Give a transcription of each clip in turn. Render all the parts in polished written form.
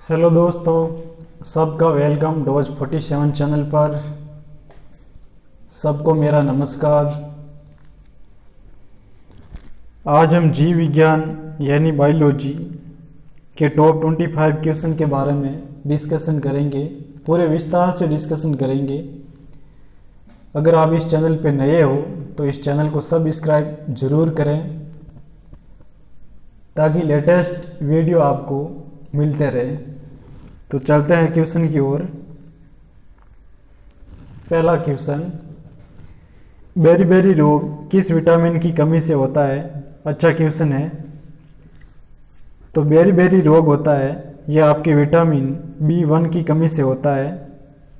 Hello दोस्तों, सबका welcome dose 47 channel पर। सबको मेरा नमस्कार। आज हम जीव विज्ञान यानी बायोलॉजी के टॉप 25 क्वेश्चन के बारे में डिस्कशन करेंगे। पूरे विस्तार से डिस्कशन करेंगे। अगर आप इस चैनल पे नए हो तो इस चैनल को सब्सक्राइब ज़रूर करें ताकि लेटेस्ट वीडियो आपको मिलते रहे। तो चलते हैं क्वेश्चन की ओर। पहला क्वेश्चन, बेरी रोग किस विटामिन की कमी से होता है? अच्छा क्वेश्चन है। तो बेरी रोग होता है यह आपके विटामिन B1 की कमी से होता है।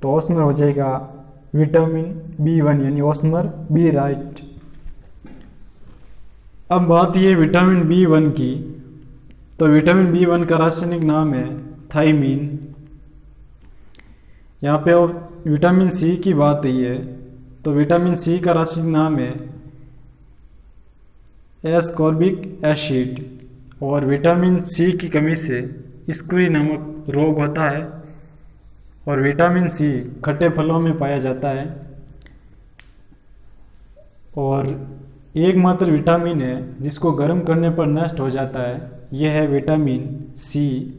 तो ऑप्शन में हो जाएगा विटामिन B1 यानी ऑप्शन नंबर बी राइट। अब बात ये विटामिन B1 की, तो विटामिन B1 का रासायनिक नाम है थायमीन। यहाँ पे और विटामिन सी की बात है ये, तो विटामिन सी का रासायनिक नाम है एस्कॉर्बिक एसिड। और विटामिन सी की कमी से स्क्री नामक रोग होता है। और विटामिन सी खट्टे फलों में पाया जाता है। और एकमात्र विटामिन है जिसको गर्म करने पर नष्ट हो जाता है, यह है विटामिन सी।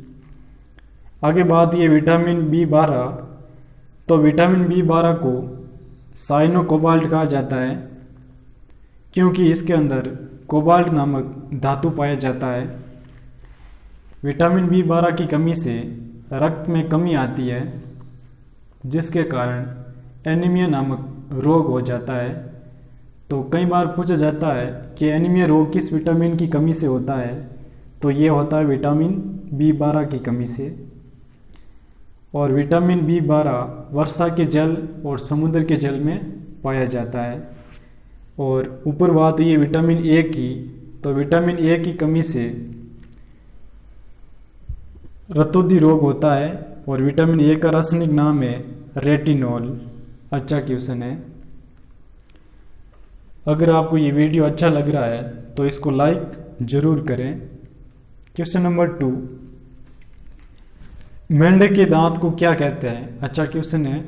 आगे बात ये विटामिन B12, तो विटामिन B12 को साइनो कोबाल्ट कहा जाता है क्योंकि इसके अंदर कोबाल्ट नामक धातु पाया जाता है। विटामिन B12 की कमी से रक्त में कमी आती है जिसके कारण एनीमिया नामक रोग हो जाता है। तो कई बार पूछा जाता है कि एनीमिया रोग किस विटामिन की कमी से होता है, तो ये होता है विटामिन B12 की कमी से। और विटामिन B12 वर्षा के जल और समुद्र के जल में पाया जाता है। और ऊपर बात ये विटामिन ए की, तो विटामिन ए की कमी से रतौंधी रोग होता है। और विटामिन ए का रासायनिक नाम है रेटिनॉल। अच्छा क्वेश्चन है। अगर आपको ये वीडियो अच्छा लग रहा है तो इसको लाइक ज़रूर करें। क्वेश्चन नंबर 2, मेंढक के दांत को क्या कहते हैं? अच्छा क्वेश्चन है।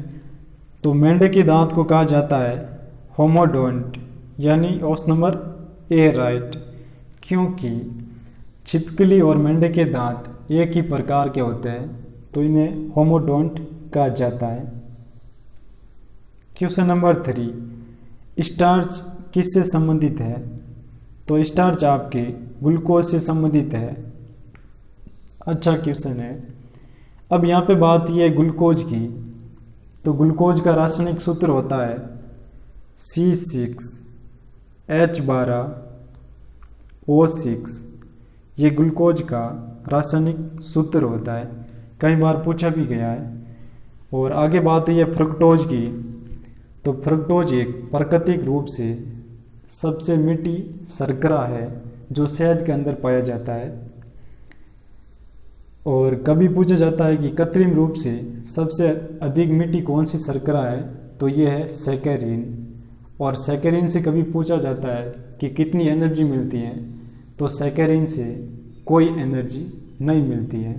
तो मेंढक के दांत को कहा जाता है होमोडोंट यानी ऑप्शन नंबर ए राइट, क्योंकि छिपकली और मेंढक के दांत एक ही प्रकार के होते हैं तो इन्हें होमोडोंट कहा जाता है। क्वेश्चन नंबर 3, स्टार्च किससे संबंधित है? तो स्टार्च आपके ग्लूकोज से संबंधित है। अच्छा क्वेश्चन है। अब यहाँ पे बात ये है ग्लूकोज की, तो ग्लूकोज का रासायनिक सूत्र होता है C6H12O6। ये ग्लूकोज का रासायनिक सूत्र होता है, कई बार पूछा भी गया है। और आगे बात है फ्रक्टोज की, तो फ्रक्टोज एक प्राकृतिक रूप से सबसे मीठी शर्करा है जो शहद के अंदर पाया जाता है। और कभी पूछा जाता है कि कृत्रिम रूप से सबसे अधिक मीठी कौन सी शर्करा है, तो ये है सैकरीन। और सैकरीन से कभी पूछा जाता है कि कितनी एनर्जी मिलती है, तो सैकरीन से कोई एनर्जी नहीं मिलती है।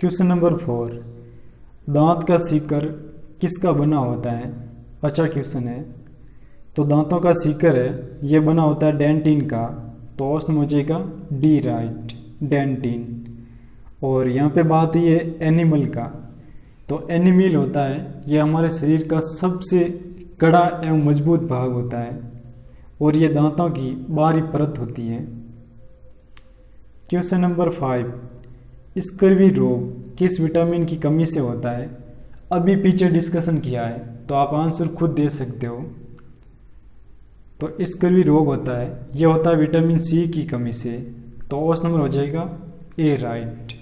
क्वेश्चन नंबर 4, दांत का सीकर किसका बना होता है? अच्छा क्वेश्चन है। तो दांतों का सीकर है ये बना होता है डेंटिन का, तो ऑप्शन हो जाएगा डी राइट, डेंटिन। और यहाँ पे बात ये एनिमल का, तो एनिमल होता है ये हमारे शरीर का सबसे कड़ा एवं मजबूत भाग होता है और ये दांतों की बाहरी परत होती है। क्वेश्चन नंबर 5, स्कर्वी रोग किस विटामिन की कमी से होता है? अभी पीछे डिस्कशन किया है तो आप आंसर खुद दे सकते हो। तो स्कर्वी रोग होता है यह होता है विटामिन सी की कमी से, तो ऑप्शन नंबर हो जाएगा ए राइट।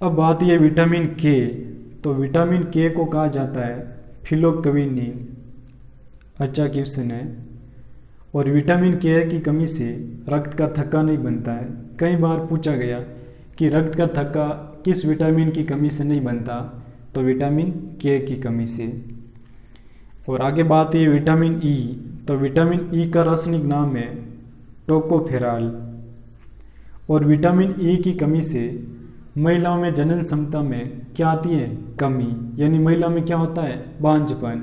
अब बात यह विटामिन के, तो विटामिन के को कहा जाता है फिलोक्विनिन। अच्छा क्वेश्चन है। और विटामिन के की कमी से रक्त का थक्का नहीं बनता है। कई बार पूछा गया कि रक्त का थक्का किस विटामिन की कमी से नहीं बनता, तो विटामिन के की कमी से। और आगे बात है विटामिन ई, तो विटामिन ई का रासायनिक नाम है टोकोफेरॉल। और विटामिन ई की कमी से महिलाओं में जनन क्षमता में क्या आती है, कमी, यानी महिला में क्या होता है, बांझपन।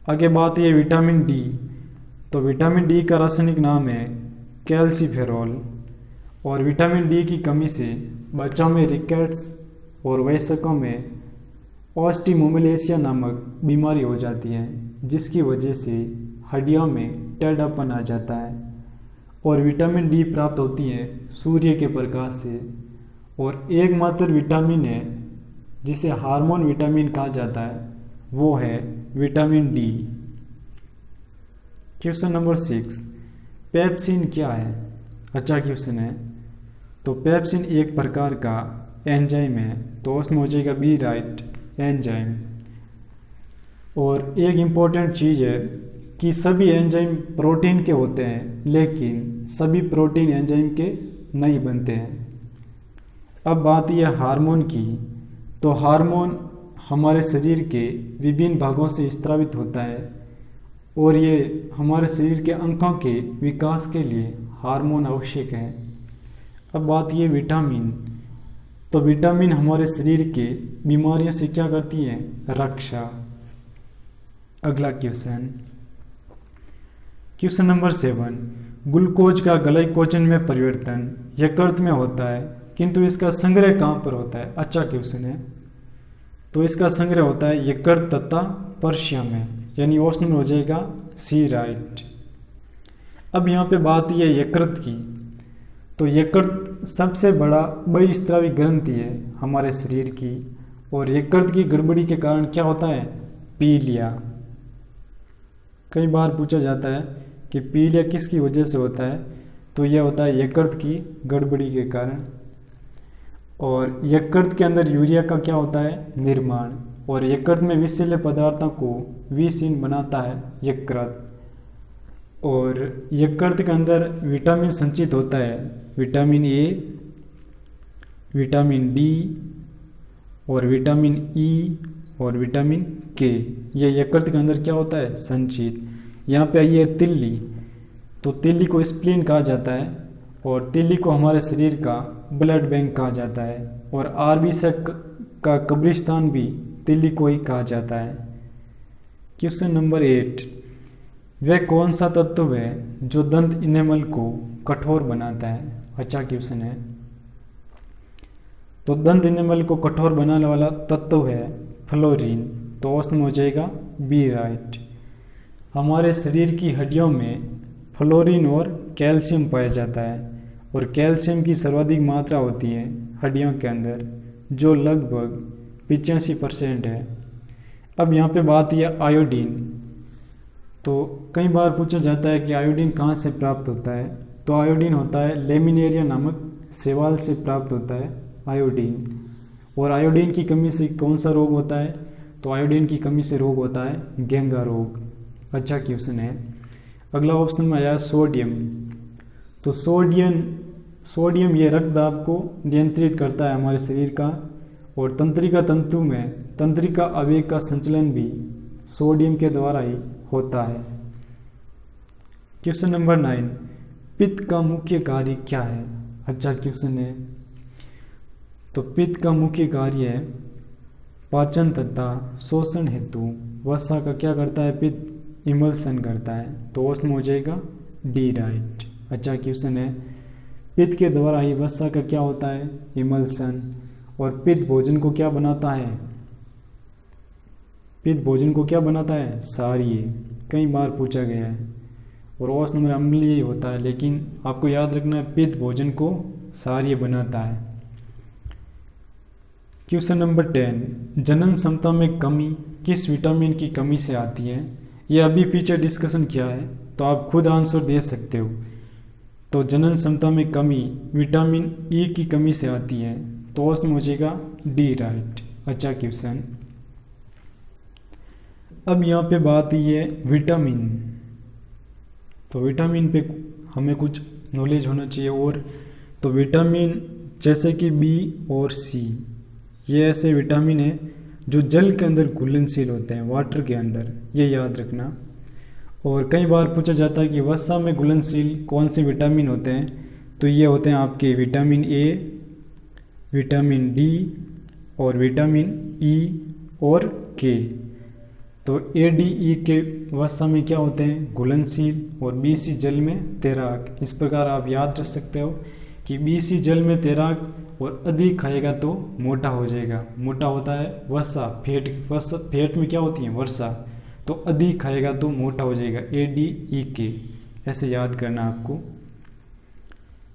आगे बात है विटामिन डी। तो विटामिन डी का रासायनिक नाम है कैल्सीफेरॉल। और विटामिन डी की कमी से बच्चों में रिकेट्स और वयस्कों में ऑस्टियोमालेशिया नामक बीमारी हो जाती है, जिसकी वजह से हड्डियों में टेढ़ापन आ जाता है। और विटामिन डी प्राप्त होती है सूर्य के प्रकाश से। और एकमात्र विटामिन है जिसे हार्मोन विटामिन कहा जाता है, वो है vitamin D. Question number 6, pepsin क्या है? अच्छा क्वेश्चन है। तो पेप्सिन एक प्रकार का एंजाइम है, तो उसमें हो जाएगा बी राइट, एंजाइम। और एक इम्पॉर्टेंट चीज़ है कि सभी एंजाइम प्रोटीन के होते हैं, लेकिन सभी प्रोटीन एंजाइम के नहीं बनते हैं। अब बात यह हार्मोन की। तो हार्मोन हमारे शरीर के विभिन्न भागों से स्रावित होता है और ये हमारे शरीर के अंगों के विकास के लिए हार्मोन आवश्यक है। अब बात ये विटामिन। तो विटामिन हमारे शरीर के बीमारियों से क्या करती है, रक्षा। अगला क्वेश्चन, क्वेश्चन नंबर 7, ग्लूकोज का ग्लाइकोजन में परिवर्तन यकृत में होता है, किंतु इसका संग्रह कहाँ पर होता है? अच्छा क्वेश्चन है। तो इसका संग्रह होता है यकृत तथा पर्शिया में, यानी ऑप्शन हो जाएगा सी राइट। अब यहाँ पे बात यह है यकृत की। तो यकृत सबसे बड़ा बहिस्रावी ग्रंथि है हमारे शरीर की। और यकृत की गड़बड़ी के कारण क्या होता है, पीलिया। कई बार पूछा जाता है कि पीलिया किसकी वजह से होता है, तो यह होता है यकृत की गड़बड़ी के कारण। और यकृत के अंदर यूरिया का क्या होता है, निर्माण। और यकृत में विषैले पदार्थों को विषहीन बनाता है यकृत। और यकृत के अंदर विटामिन संचित होता है, विटामिन ए, विटामिन डी और विटामिन ई और विटामिन के। ये यकृत के अंदर क्या होता है, संचित। यहाँ पे आइए तिल्ली। तो तिल्ली को स्प्लीन कहा जाता है और तिल्ली को हमारे शरीर का ब्लड बैंक कहा जाता है। और आरबीसी का कब्रिस्तान भी तिल्ली को ही कहा जाता है। क्वेश्चन नंबर 8, वह कौन सा तत्व है जो दंत इनेमल को कठोर बनाता है? अच्छा क्वेश्चन है। तो दंत इनेमल को कठोर बनाने वाला तत्व है फ्लोरीन। तो ऑप्शन हो जाएगा बी राइट। हमारे शरीर की हड्डियों में फ्लोरीन और कैल्शियम पाया जाता है और कैल्शियम की सर्वाधिक मात्रा होती है हड्डियों के अंदर, जो लगभग 85% है। अब यहाँ पे बात यह आयोडीन। तो कई बार पूछा जाता है कि आयोडीन कहाँ से प्राप्त होता है? तो आयोडीन होता है लेमिनेरिया नामक शैवाल से प्राप्त होता है आयोडीन। और आयोडीन की कमी से कौन सा रोग होता है? तो आयोडीन की कमी से रोग होता है गेंगा रोग। अच्छा क्वेश्चन है। अगला ऑप्शन में आया सोडियम। तो सोडियम ये रक्त दाब को नियंत्रित करता है हमारे शरीर का। और तंत्रिका तंतु में तंत्रिका आवेग का संचलन भी सोडियम के द्वारा ही होता है। क्वेश्चन नंबर 9, पित्त का मुख्य कार्य क्या है? अच्छा क्वेश्चन है। तो पित्त का मुख्य कार्य है पाचन तथा शोषण हेतु वसा का क्या करता है, पित्त इमल्सन करता है। तो उसमें हो जाएगा डी राइट। अच्छा क्वेश्चन है। पित्त के द्वारा ही वसा का क्या होता है, इमल्सन। और पित्त भोजन को क्या बनाता है? पित्त भोजन को क्या बनाता है, सारिये। कई बार पूछा गया है। और औस नंबर अम्लीय होता है, लेकिन आपको याद रखना है पित्त भोजन को सारिये बनाता है। क्वेश्चन नंबर 10, जनन क्षमता में कमी किस विटामिन की कमी से आती है? ये अभी पीछे डिस्कशन किया है, तो आप खुद आंसर दे सकते हो। तो जनन क्षमता में कमी विटामिन ई की कमी से आती है। तो उसमें हो जाएगा डी राइट। अच्छा क्वेश्चन। अब यहाँ पे बात ये है विटामिन। तो विटामिन पे हमें कुछ नॉलेज होना चाहिए। और तो विटामिन जैसे कि बी और सी, ये ऐसे विटामिन है जो जल के अंदर घुलनशील होते हैं, वाटर के अंदर, ये याद रखना। और कई बार पूछा जाता है कि वसा में घुलनशील कौन से विटामिन होते हैं, तो ये होते हैं आपके विटामिन ए, विटामिन डी और विटामिन ई और के। तो ए डी ई के वसा में क्या होते हैं, घुलनशील, और बी सी जल में तैराक। इस प्रकार आप याद रख सकते हो कि बी सी जल में तैराक और अधिक खाएगा तो मोटा हो जाएगा। मोटा होता है वसा, फैट में क्या होती है वर्षा, तो अधिक खाएगा तो मोटा हो जाएगा, ए डी ई के। ऐसे याद करना आपको।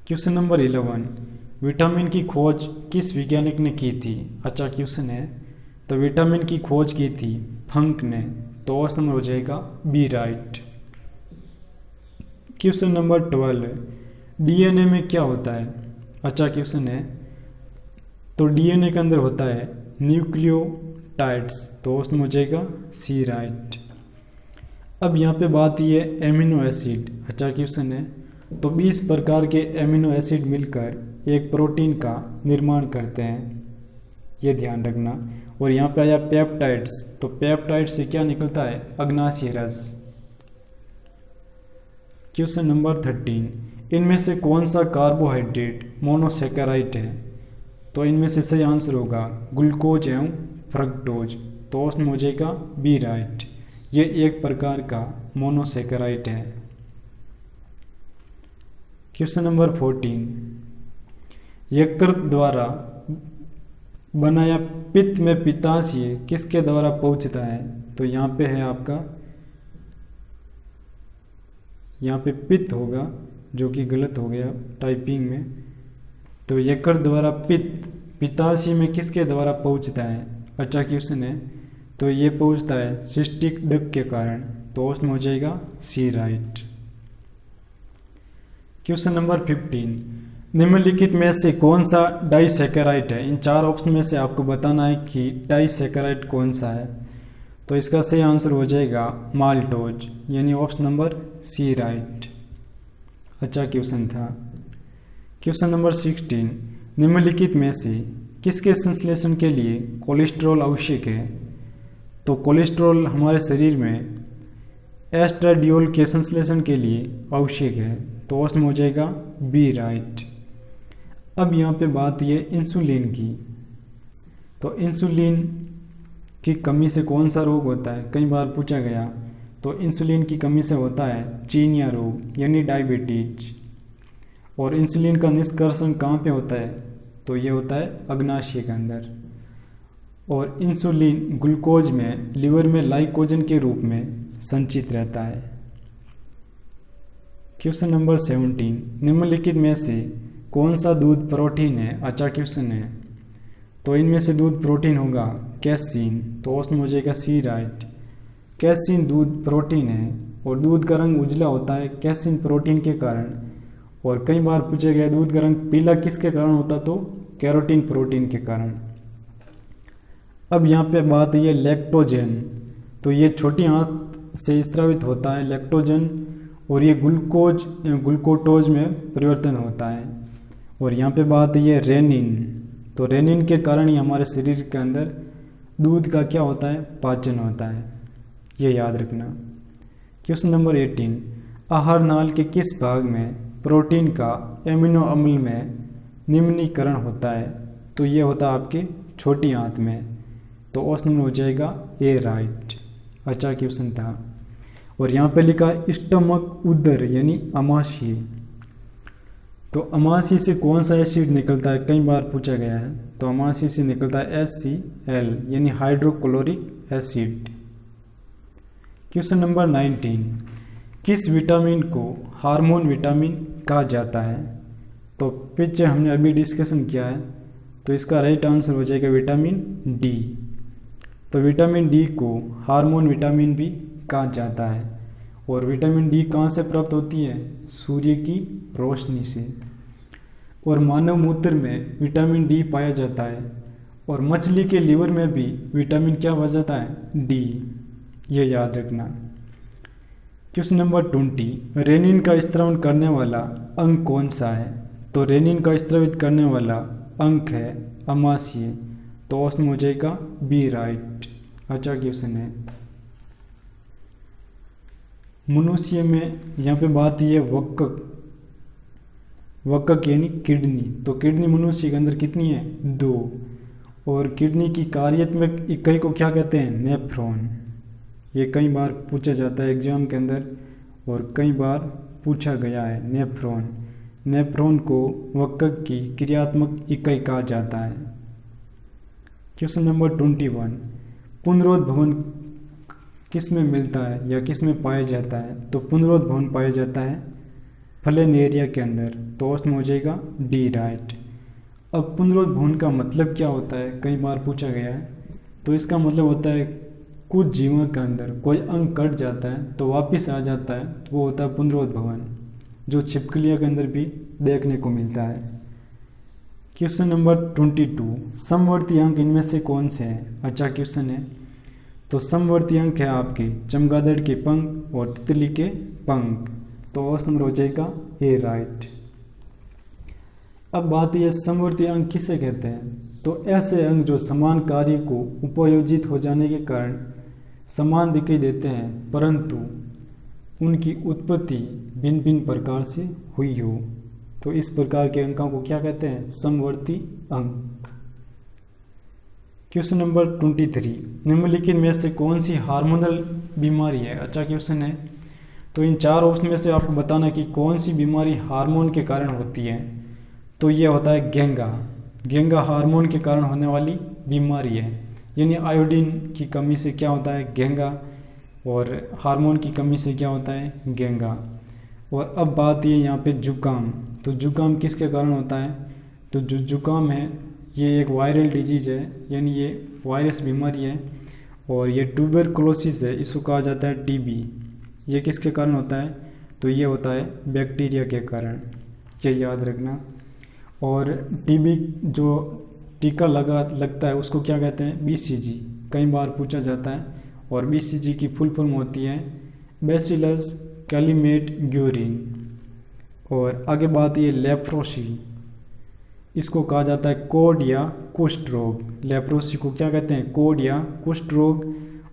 क्वेश्चन नंबर 11, विटामिन की खोज किस वैज्ञानिक ने की थी? अच्छा क्वेश्चन है। तो विटामिन की खोज की थी फंक ने, तो ऑप्शन नंबर हो जाएगा B right. Question number 12, DNA में क्या होता है? अच्छा क्वेश्चन है। तो डीएनए के अंदर होता है न्यूक्लियोटाइड्स, तो ऑप्शन हो जाएगा सी राइट। अब यहाँ पे बात ये एमिनो एसिड। अच्छा क्वेश्चन है। तो 20 प्रकार के एमिनो एसिड मिलकर एक प्रोटीन का निर्माण करते हैं, ये ध्यान रखना। और यहाँ पे आया पेप्टाइड्स, तो पेप्टाइड से क्या निकलता है, अग्नाशय रस। क्वेश्चन नंबर 13, इनमें से कौन सा कार्बोहाइड्रेट मोनोसेकेराइड है? तो इनमें से सही आंसर होगा ग्लूकोज एवं फ्रक्टोज, तो ऑप्शन हो जाएगा बी राइट। ये एक प्रकार का मोनोसेकेराइड है। क्वेश्चन नंबर 14, यकृत द्वारा बनाया पित्त में पित्ताशय किसके द्वारा पहुंचता है? तो यहाँ पे है आपका, यहाँ पे पित्त होगा जो कि गलत हो गया टाइपिंग में। तो यकृत द्वारा पित्त पित्ताशय में किसके द्वारा पहुंचता है? अच्छा क्वेश्चन है। तो ये पहुंचता है सिस्टिक डक के कारण, तो ऑप्शन हो जाएगा सी राइट। क्वेश्चन नंबर 15, निम्नलिखित में से कौन सा डाइसैकेराइड है? इन चार ऑप्शन में से आपको बताना है कि डाइसैकेराइड कौन सा है। तो इसका सही आंसर हो जाएगा माल्टोज, यानी ऑप्शन नंबर सी राइट। अच्छा क्वेश्चन था। क्वेश्चन नंबर 16, निम्नलिखित में से किसके संश्लेषण के लिए कोलेस्ट्रॉल आवश्यक है? तो कोलेस्ट्रॉल हमारे शरीर में एस्ट्राडियोल के संश्लेषण के लिए आवश्यक है, तो ऑप्शन हो जाएगा बी राइट। अब यहाँ पे बात ये इंसुलिन की। तो इंसुलिन की कमी से कौन सा रोग होता है, कई बार पूछा गया। तो इंसुलिन की कमी से होता है चीनिया रोग, यानी डायबिटीज। और इंसुलिन का निष्कर्षण कहाँ पे होता है? तो ये होता है अग्नाशय के अंदर। और इंसुलिन ग्लूकोज में लिवर में लाइकोजन के रूप में संचित रहता है। क्वेश्चन नंबर 17, निम्नलिखित में से कौन सा दूध प्रोटीन है? अच्छा क्वेश्चन है। तो इनमें से दूध प्रोटीन होगा कैसीन, तो ऑप्शन हो जाएगा सी राइट। कैसीन दूध प्रोटीन है और दूध का रंग उजला होता है कैसीन प्रोटीन के कारण। और कई बार पूछा गया दूध का रंग पीला किसके कारण होता, तो कैरोटीन प्रोटीन के कारण। अब यहाँ पे बात है लैक्टोजन। तो ये छोटी आंत से स्रावित होता है लैक्टोजन, और ये ग्लूकोटोज में परिवर्तन होता है। और यहाँ पे बात है ये रेनिन। तो रेनिन के कारण ही हमारे शरीर के अंदर दूध का क्या होता है, पाचन होता है, ये याद रखना। क्वेश्चन नंबर 18, आहार नाल के किस भाग में प्रोटीन का एमिनो अम्ल में निम्नीकरण होता है? तो ये होता है आपके छोटी आंत में, तो ऑप्शन हो जाएगा ए राइट। अच्छा क्वेश्चन था। और यहाँ पे लिखा स्टमक उदर यानी अमाशय। तो अमाशय से कौन सा एसिड निकलता है, कई बार पूछा गया है। तो अमाशय से निकलता है HCl यानी हाइड्रोक्लोरिक एसिड। क्वेश्चन नंबर 19, किस विटामिन को हार्मोन विटामिन कहा जाता है? तो पीछे हमने अभी डिस्कशन किया है, तो इसका राइट आंसर हो जाएगा विटामिन डी। तो विटामिन डी को हार्मोन विटामिन भी कहा जाता है। और विटामिन डी कहाँ से प्राप्त होती है? सूर्य की रोशनी से। और मानव मूत्र में विटामिन डी पाया जाता है। और मछली के लीवर में भी विटामिन क्या पाया जाता है? डी, ये याद रखना। क्वेश्चन नंबर 20, रेनिन का स्त्रावन करने वाला अंग कौन सा है? तो रेनिन का स्रावित करने वाला अंग है अमाशय, तो ऑप्शन हो जाएगा बी राइट। अच्छा क्वेश्चन है। मनुष्य में यहाँ पे बात ये वक्क, वक्क यानी किडनी। तो किडनी मनुष्य के अंदर कितनी है? 2। और किडनी की कार्यात्मक इकाई को क्या कहते हैं? नेफ्रॉन। ये कई बार पूछा जाता है एग्जाम के अंदर और कई बार पूछा गया है। नेफ्रॉन, नेफ्रॉन को वक्क की क्रियात्मक इकाई कहा जाता है। क्वेश्चन नंबर 21, पुनरोध भवन किस में मिलता है या किस में पाया जाता है? तो पुनरोध भवन पाया जाता है फ्लेनेरिया के अंदर। तो ऑप्शन हो जाएगा डी, राइट। अब पुनरोध भवन का मतलब क्या होता है? कई बार पूछा गया है। तो इसका मतलब होता है कुछ जीवों के अंदर कोई अंग कट जाता है तो वापस आ जाता है, तो वो होता है पुनरोध भवन, जो छिपकलियों के अंदर भी देखने को मिलता है। क्वेश्चन नंबर 22, समवर्ती अंक इनमें से कौन से हैं? अच्छा क्वेश्चन है। तो समवर्ती अंक है आपके चमगादड़ के पंख और तितली के पंख। तो ऑप्शन नंबर हो जाएगा ए, राइट। अब बात यह समवर्ती अंक किसे कहते हैं? तो ऐसे अंग जो समान कार्य को उपयोजित हो जाने के कारण समान दिखाई देते हैं परंतु उनकी उत्पत्ति भिन्न भिन्न प्रकार से हुई हो, तो इस प्रकार के अंकों को क्या कहते हैं? समवर्ती अंक। क्वेश्चन नंबर 23, निम्नलिखित में से कौन सी हार्मोनल बीमारी है? अच्छा क्वेश्चन है। तो इन 4 ऑप्शन में से आपको बताना कि कौन सी बीमारी हार्मोन के कारण होती है। तो ये होता है गेंगा। गेंगा हार्मोन के कारण होने वाली बीमारी है, यानी आयोडीन की कमी से क्या होता है? गेंगा। और हार्मोन की कमी से क्या होता है? गेंगा। और अब बात ये यहाँ पे जुकाम। तो जुकाम किसके कारण होता है? तो जो जुकाम है ये एक वायरल डिजीज है, यानी ये वायरस बीमारी है। और ये ट्यूबरकुलोसिस है, इसको कहा जाता है टीबी। ये किसके कारण होता है? तो ये होता है बैक्टीरिया के कारण, ये याद रखना। और टीबी जो टीका लगता है उसको क्या कहते हैं? बीसीजी, कई बार पूछा जाता है। और बीसीजी की फुल फॉर्म होती है बैसिलस कैलिमेट ग्यूरिन। और आगे बात ये लेप्रोसी, इसको कहा जाता है कोड या कुष्ठ रोग। लेप्रोसी को क्या कहते हैं? कोड या कुष्ठ रोग।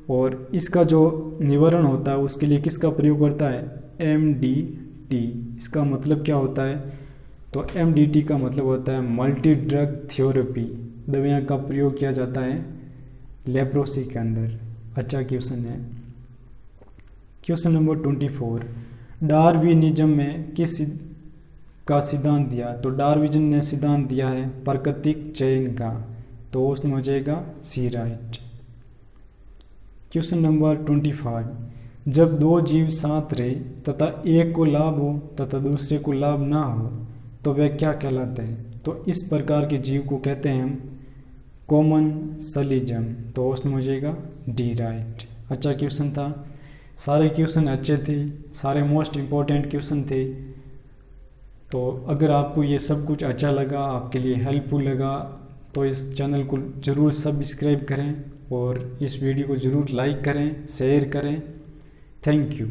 और इसका जो निवारण होता है उसके लिए किसका प्रयोग करता है? MDT। इसका मतलब क्या होता है? तो MDT का मतलब होता है मल्टी ड्रग थेरेपी। दवाइयाँ का प्रयोग किया जाता है लेप्रोसी के अंदर। अच्छा क्वेश्चन है। क्वेश्चन नंबर 24, डार्विनिज्म में किस का सिद्धांत दिया? तो डार्विन ने सिद्धांत दिया है प्राकृतिक चयन का। तो उसमें हो जाएगा सी, राइट। क्वेश्चन नंबर 25, जब 2 जीव साथ रहे तथा एक को लाभ हो तथा दूसरे को लाभ ना हो तो वे क्या कहलाते हैं? तो इस प्रकार के जीव को कहते हैं हम कॉमनसलिज्म। तो उसमें हो जाएगा डी, राइट। अच्छा क्वेश्चन था, सारे क्वेश्चन अच्छे थे, सारे मोस्ट इम्पोर्टेंट क्वेश्चन थे। तो अगर आपको ये सब कुछ अच्छा लगा, आपके लिए हेल्पफुल लगा, तो इस चैनल को ज़रूर सब्सक्राइब करें और इस वीडियो को ज़रूर लाइक करें, शेयर करें। Thank you.